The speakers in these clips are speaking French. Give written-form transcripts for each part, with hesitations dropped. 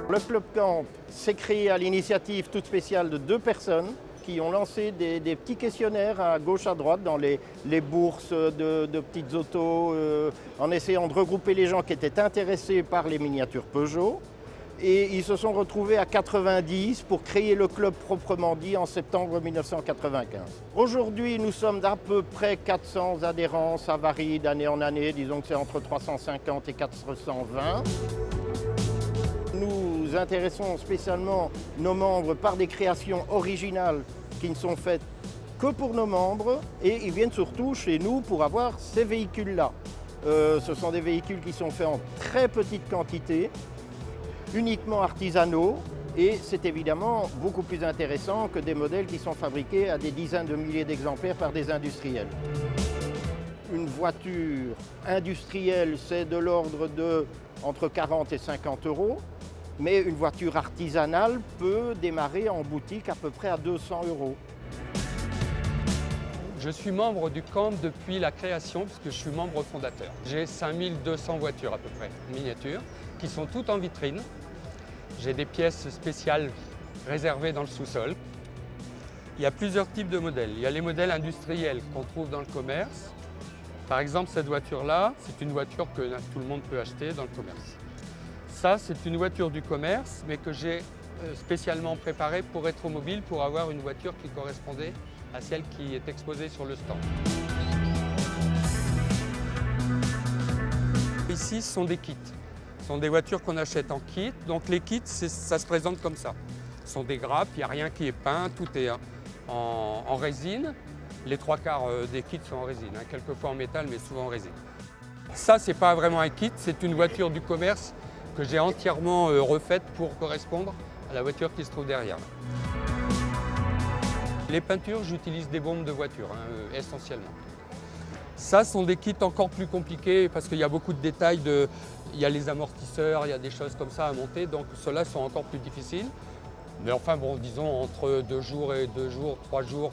Le Club Camp s'est créé à l'initiative toute spéciale de 2 personnes qui ont lancé des petits questionnaires à gauche, à droite, dans les bourses de petites autos, en essayant de regrouper les gens qui étaient intéressés par les miniatures Peugeot. Et ils se sont retrouvés à 90 pour créer le club proprement dit en septembre 1995. Aujourd'hui, nous sommes d'à peu près 400 adhérents, ça varie d'année en année, disons que c'est entre 350 et 420. Nous intéressons spécialement nos membres par des créations originales qui ne sont faites que pour nos membres et ils viennent surtout chez nous pour avoir ces véhicules-là. Ce sont des véhicules qui sont faits en très petite quantité, uniquement artisanaux et c'est évidemment beaucoup plus intéressant que des modèles qui sont fabriqués à des dizaines de milliers d'exemplaires par des industriels. Une voiture industrielle, c'est de l'ordre de entre 40 et 50 €, mais une voiture artisanale peut démarrer en boutique à peu près à 200 €. Je suis membre du camp depuis la création, puisque je suis membre fondateur. J'ai 5200 voitures à peu près, miniatures, qui sont toutes en vitrine. J'ai des pièces spéciales réservées dans le sous-sol. Il y a plusieurs types de modèles. Il y a les modèles industriels qu'on trouve dans le commerce. Par exemple, cette voiture-là, c'est une voiture que tout le monde peut acheter dans le commerce. Ça, c'est une voiture du commerce, mais que j'ai spécialement préparée pour Rétromobile, pour avoir une voiture qui correspondait à celle qui est exposée sur le stand. Ici, ce sont des kits. Ce sont des voitures qu'on achète en kit. Donc les kits, ça se présente comme ça. Ce sont des grappes, il n'y a rien qui est peint, tout est en résine. Les 3/4 des kits sont en résine, quelquefois en métal, mais souvent en résine. Ça, ce n'est pas vraiment un kit, c'est une voiture du commerce que j'ai entièrement refaite pour correspondre à la voiture qui se trouve derrière. Les peintures, j'utilise des bombes de voiture, essentiellement. Ça, sont des kits encore plus compliqués parce qu'il y a beaucoup de détails. Il y a les amortisseurs, il y a des choses comme ça à monter, donc ceux-là sont encore plus difficiles. Mais enfin, bon, disons entre 2 jours et 2 jours, 3 jours,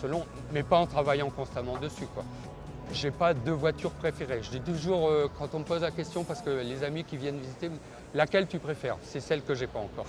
selon, mais pas en travaillant constamment dessus, quoi. Je n'ai pas de voiture préférée. Je dis toujours, quand on me pose la question, parce que les amis qui viennent visiter, laquelle tu préfères? C'est celle que je n'ai pas encore.